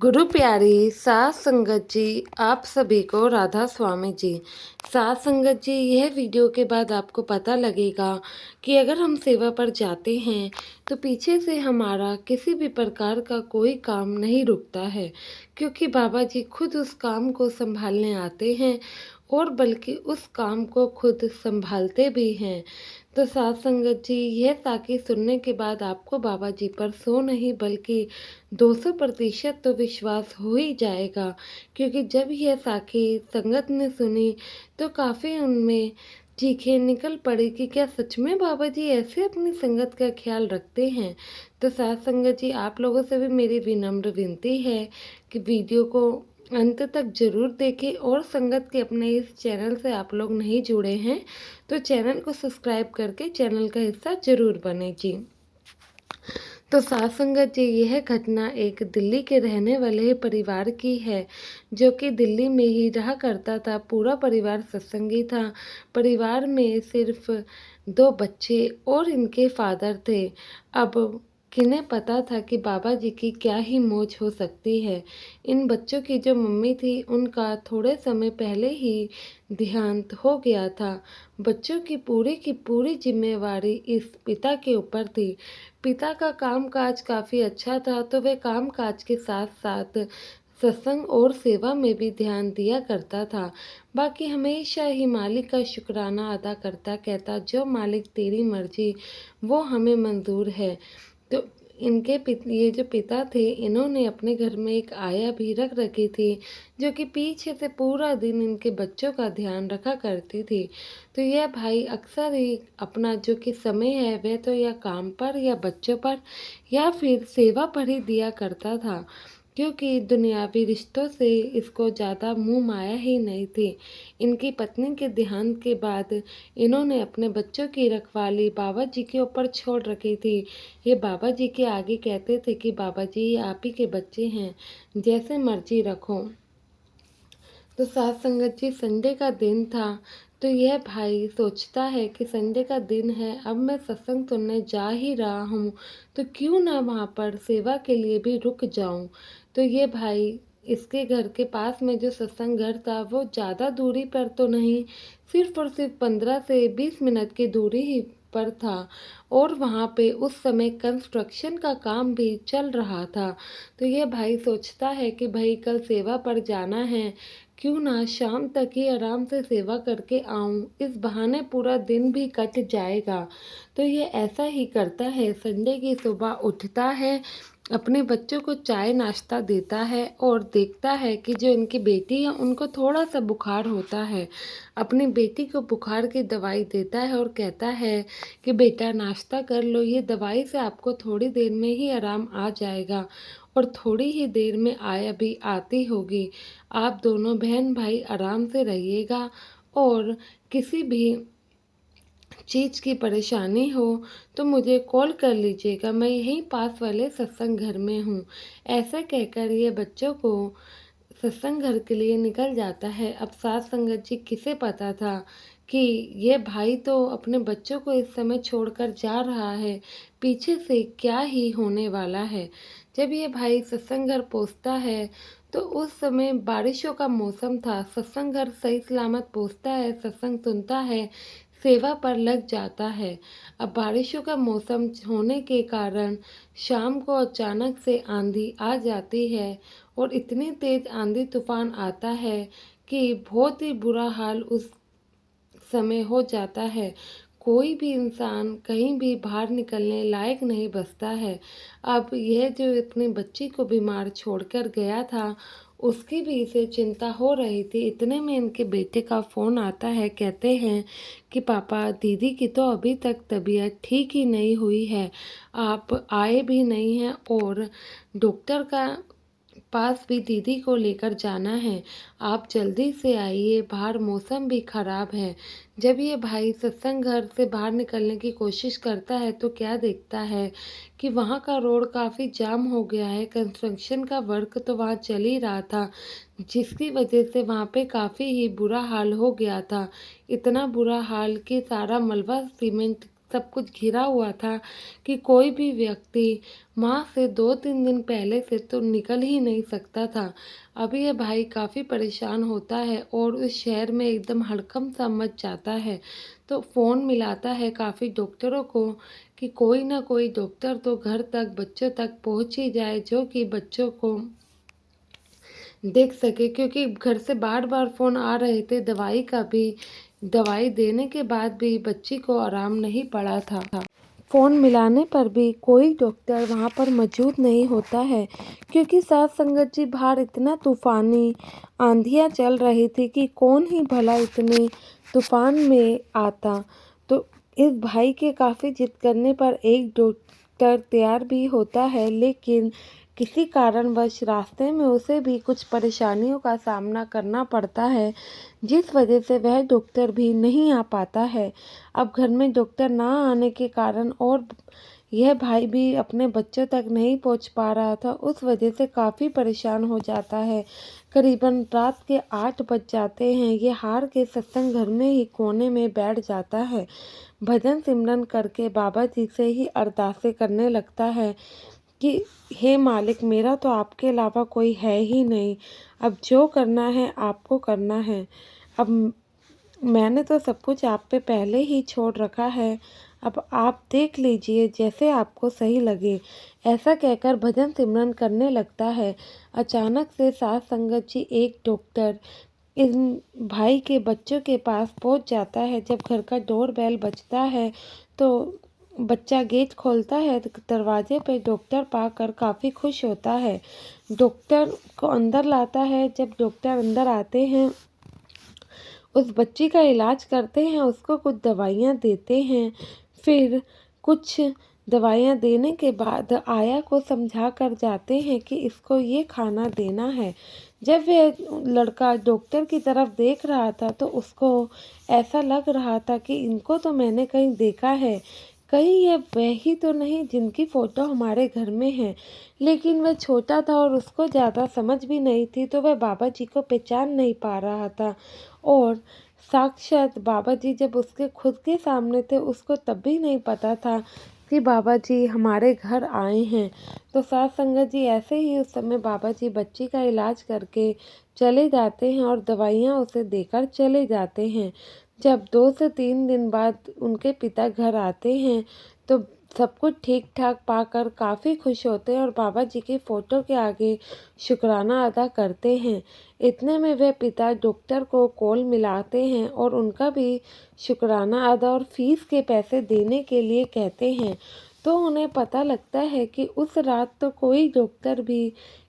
गुरु प्यारी सात संगत जी, आप सभी को राधा स्वामी जी। सात संगत जी, यह वीडियो के बाद आपको पता लगेगा कि अगर हम सेवा पर जाते हैं तो पीछे से हमारा किसी भी प्रकार का कोई काम नहीं रुकता है, क्योंकि बाबा जी खुद उस काम को संभालने आते हैं और बल्कि उस काम को खुद संभालते भी हैं। तो सात संगत जी, यह ताकि सुनने के बाद आपको बाबा जी पर सौ नहीं बल्कि 200% तो विश्वास हो ही जाएगा, क्योंकि जब यह साखी संगत ने सुनी तो काफ़ी उनमें चीखें निकल पड़ी कि क्या सच में बाबा जी ऐसे अपनी संगत का ख्याल रखते हैं। तो साथ संगत जी, आप लोगों से भी मेरी विनम्र विनती है कि वीडियो को अंत तक ज़रूर देखें, और संगत के अपने इस चैनल से आप लोग नहीं जुड़े हैं तो चैनल को सब्सक्राइब करके चैनल का हिस्सा ज़रूर बने जी। तो सात संगत जी, यह घटना एक दिल्ली के रहने वाले परिवार की है, जो कि दिल्ली में ही रहा करता था। पूरा परिवार सत्संगी था। परिवार में सिर्फ दो बच्चे और इनके फादर थे। अब किन्हें पता था कि बाबा जी की क्या ही मौज हो सकती है। इन बच्चों की जो मम्मी थी, उनका थोड़े समय पहले ही देहांत हो गया था। बच्चों की पूरी जिम्मेवारी इस पिता के ऊपर थी। पिता का कामकाज काफ़ी अच्छा था, तो वह कामकाज के साथ-साथ सत्संग और सेवा में भी ध्यान दिया करता था। बाकी हमेशा ही मालिक का शुक्राना अदा करता, कहता जो मालिक तेरी मर्ज़ी वो हमें मंज़ूर है। तो ये जो पिता थे, इन्होंने अपने घर में एक आया भी रख रखी थी, जो कि पीछे से पूरा दिन इनके बच्चों का ध्यान रखा करती थी। तो यह भाई अक्सर ही अपना जो कि समय है वह तो या काम पर या बच्चों पर या फिर सेवा पर ही दिया करता था, क्योंकि दुनियावी रिश्तों से इसको ज़्यादा मुँह माया ही नहीं थी। इनकी पत्नी के देहांत के बाद इन्होंने अपने बच्चों की रखवाली बाबा जी के ऊपर छोड़ रखी थी। ये बाबा जी के आगे कहते थे कि बाबा जी, ये आप ही के बच्चे हैं, जैसे मर्जी रखो। तो सात संगत जी, संडे का दिन था। तो यह भाई सोचता है कि संडे का दिन है, अब मैं सत्संग सुनने जा ही रहा हूँ तो क्यों ना वहाँ पर सेवा के लिए भी रुक जाऊँ। तो ये भाई, इसके घर के पास में जो सत्संग घर था वो ज़्यादा दूरी पर तो नहीं, सिर्फ और सिर्फ 15 से 20 मिनट की दूरी ही पर था, और वहाँ पे उस समय कंस्ट्रक्शन का काम भी चल रहा था। तो ये भाई सोचता है कि भाई कल सेवा पर जाना है, क्यों ना शाम तक ही आराम से सेवा करके आऊं, इस बहाने पूरा दिन भी कट जाएगा। तो ये ऐसा ही करता है। संडे की सुबह उठता है, अपने बच्चों को चाय नाश्ता देता है और देखता है कि जो इनकी बेटी है उनको थोड़ा सा बुखार होता है। अपनी बेटी को बुखार की दवाई देता है और कहता है कि बेटा नाश्ता कर लो, ये दवाई से आपको थोड़ी देर में ही आराम आ जाएगा, और थोड़ी ही देर में आया भी आती होगी। आप दोनों बहन भाई आराम से रहिएगा, और किसी भी चीज़ की परेशानी हो तो मुझे कॉल कर लीजिएगा, मैं यहीं पास वाले सत्संग घर में हूँ। ऐसा कहकर ये बच्चों को सत्संग घर के लिए निकल जाता है। अब सात संगत जी, किसे पता था कि ये भाई तो अपने बच्चों को इस समय छोड़कर जा रहा है, पीछे से क्या ही होने वाला है। जब ये भाई सत्संग घर पहुँचता है तो उस समय बारिशों का मौसम था। सत्संग घर सही सलामत पहुँचता है, सत्संग सुनता है, सेवा पर लग जाता है। अब बारिशों का मौसम होने के कारण शाम को अचानक से आंधी आ जाती है, और इतनी तेज आंधी तूफान आता है कि बहुत ही बुरा हाल उस समय हो जाता है। कोई भी इंसान कहीं भी बाहर निकलने लायक नहीं बचता है। अब यह जो अपनी बच्ची को बीमार छोड़कर गया था, उसकी भी इसे चिंता हो रही थी। इतने में इनके बेटे का फ़ोन आता है, कहते हैं कि पापा, दीदी की तो अभी तक तबीयत ठीक ही नहीं हुई है, आप आए भी नहीं हैं, और डॉक्टर का पास भी दीदी को लेकर जाना है, आप जल्दी से आइए, बाहर मौसम भी ख़राब है। जब ये भाई सत्संग घर से बाहर निकलने की कोशिश करता है तो क्या देखता है कि वहाँ का रोड काफ़ी जाम हो गया है। कंस्ट्रक्शन का वर्क तो वहाँ चल ही रहा था, जिसकी वजह से वहाँ पे काफ़ी ही बुरा हाल हो गया था। इतना बुरा हाल कि सारा मलबा सीमेंट सब कुछ घिरा हुआ था कि कोई भी व्यक्ति वहाँ से 2-3 दिन पहले से तो निकल ही नहीं सकता था। अभी ये भाई काफ़ी परेशान होता है और उस शहर में एकदम हड़कंप-सा मच जाता है। तो फ़ोन मिलाता है काफ़ी डॉक्टरों को कि कोई ना कोई डॉक्टर तो घर तक, बच्चों तक पहुँच ही जाए, जो कि बच्चों को देख सके, क्योंकि घर से बार-बार फ़ोन आ रहे थे दवाई का भी। दवाई देने के बाद भी बच्ची को आराम नहीं पड़ा था। फ़ोन मिलाने पर भी कोई डॉक्टर वहाँ पर मौजूद नहीं होता है, क्योंकि साथ संगत जी बाहर इतना तूफ़ानी आंधियाँ चल रही थी कि कौन ही भला इतने तूफ़ान में आता। तो इस भाई के काफ़ी ज़िद करने पर एक डॉक्टर तैयार भी होता है, लेकिन किसी कारणवश रास्ते में उसे भी कुछ परेशानियों का सामना करना पड़ता है, जिस वजह से वह डॉक्टर भी नहीं आ पाता है। अब घर में डॉक्टर ना आने के कारण और यह भाई भी अपने बच्चों तक नहीं पहुंच पा रहा था, उस वजह से काफ़ी परेशान हो जाता है। करीबन रात के 8 बज जाते हैं। ये हार के सत्संग घर में ही कोने में बैठ जाता है। भजन सिमरन करके बाबा जी से ही अरदासें करने लगता है कि हे मालिक, मेरा तो आपके अलावा कोई है ही नहीं। अब जो करना है आपको करना है। अब मैंने तो सब कुछ आप पे पहले ही छोड़ रखा है। अब आप देख लीजिए जैसे आपको सही लगे। ऐसा कहकर भजन सिमरन करने लगता है। अचानक से साथ संगत जी एक डॉक्टर इन भाई के बच्चों के पास पहुंच जाता है। जब घर का डोर बेल बजता है तो बच्चा गेट खोलता है, तो दरवाजे पे डॉक्टर पाकर काफ़ी खुश होता है। डॉक्टर को अंदर लाता है। जब डॉक्टर अंदर आते हैं, उस बच्ची का इलाज करते हैं, उसको कुछ दवाइयाँ देते हैं। फिर कुछ दवाइयाँ देने के बाद आया को समझा कर जाते हैं कि इसको ये खाना देना है। जब वह लड़का डॉक्टर की तरफ देख रहा था तो उसको ऐसा लग रहा था कि इनको तो मैंने कहीं देखा है, कहीं ये वही तो नहीं जिनकी फ़ोटो हमारे घर में है। लेकिन वह छोटा था और उसको ज़्यादा समझ भी नहीं थी, तो वह बाबा जी को पहचान नहीं पा रहा था। और साक्षात बाबा जी जब उसके खुद के सामने थे, उसको तब भी नहीं पता था कि बाबा जी हमारे घर आए हैं। तो साथ संगत जी ऐसे ही उस समय बाबा जी बच्ची का इलाज करके चले जाते हैं और दवाइयाँ उसे देकर चले जाते हैं। जब 2 से 3 दिन बाद उनके पिता घर आते हैं तो सब कुछ ठीक-ठाक पाकर काफ़ी खुश होते हैं और बाबा जी की फ़ोटो के आगे शुक्राना अदा करते हैं। इतने में वह पिता डॉक्टर को कॉल मिलाते हैं और उनका भी शुक्राना अदा और फ़ीस के पैसे देने के लिए कहते हैं। तो उन्हें पता लगता है कि उस रात तो कोई डॉक्टर भी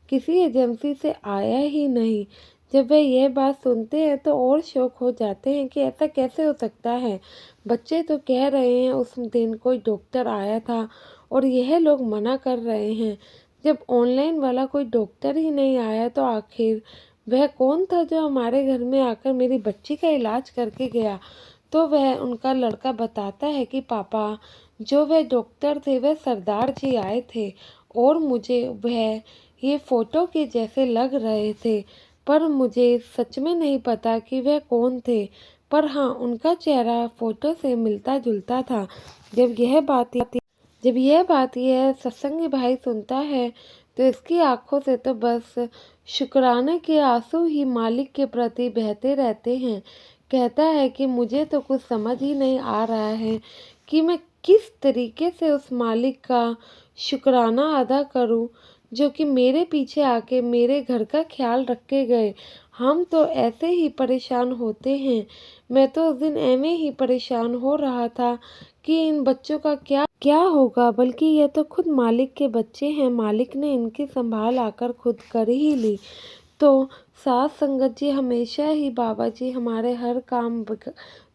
किसी एजेंसी से आया ही नहीं। जब वे यह बात सुनते हैं तो और शॉक हो जाते हैं कि ऐसा कैसे हो सकता है। बच्चे तो कह रहे हैं उस दिन कोई डॉक्टर आया था और यह लोग मना कर रहे हैं। जब ऑनलाइन वाला कोई डॉक्टर ही नहीं आया तो आखिर वह कौन था जो हमारे घर में आकर मेरी बच्ची का इलाज करके गया। तो वह उनका लड़का बताता है कि पापा, जो वह डॉक्टर थे वह सरदार जी आए थे और मुझे वह ये फ़ोटो के जैसे लग रहे थे, पर मुझे सच में नहीं पता कि वह कौन थे। पर हाँ, उनका चेहरा फ़ोटो से मिलता-जुलता था। जब यह बात जब यह बात यह सत्संगी भाई सुनता है तो इसकी आंखों से तो बस शुक्राने के आंसू ही मालिक के प्रति बहते रहते हैं। कहता है कि मुझे तो कुछ समझ ही नहीं आ रहा है कि मैं किस तरीके से उस मालिक का शुक्राना अदा करूं, जो कि मेरे पीछे आके मेरे घर का ख्याल रख के गए। हम तो ऐसे ही परेशान होते हैं। मैं तो उस दिन ऐਵੇਂ ही परेशान हो रहा था कि इन बच्चों का क्या क्या होगा, बल्कि ये तो खुद मालिक के बच्चे हैं। मालिक ने इनकी संभाल आकर खुद कर ही ली। तो साथ संगत जी हमेशा ही बाबा जी हमारे हर काम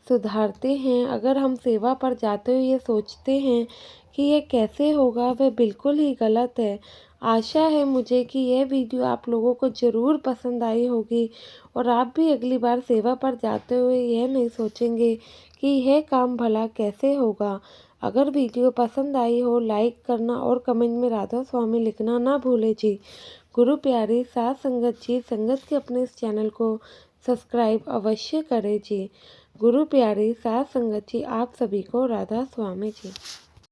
सुधारते हैं। अगर हम सेवा पर जाते हुए ये सोचते हैं कि ये कैसे होगा, वह बिल्कुल ही गलत है। आशा है मुझे कि यह वीडियो आप लोगों को ज़रूर पसंद आई होगी और आप भी अगली बार सेवा पर जाते हुए यह नहीं सोचेंगे कि यह काम भला कैसे होगा। अगर वीडियो पसंद आई हो, लाइक करना और कमेंट में राधा स्वामी लिखना ना भूलें जी। गुरु प्यारी साथ संगत जी, संगत के अपने इस चैनल को सब्सक्राइब अवश्य करें जी। गुरु प्यारी साध संगत जी आप सभी को राधा स्वामी जी।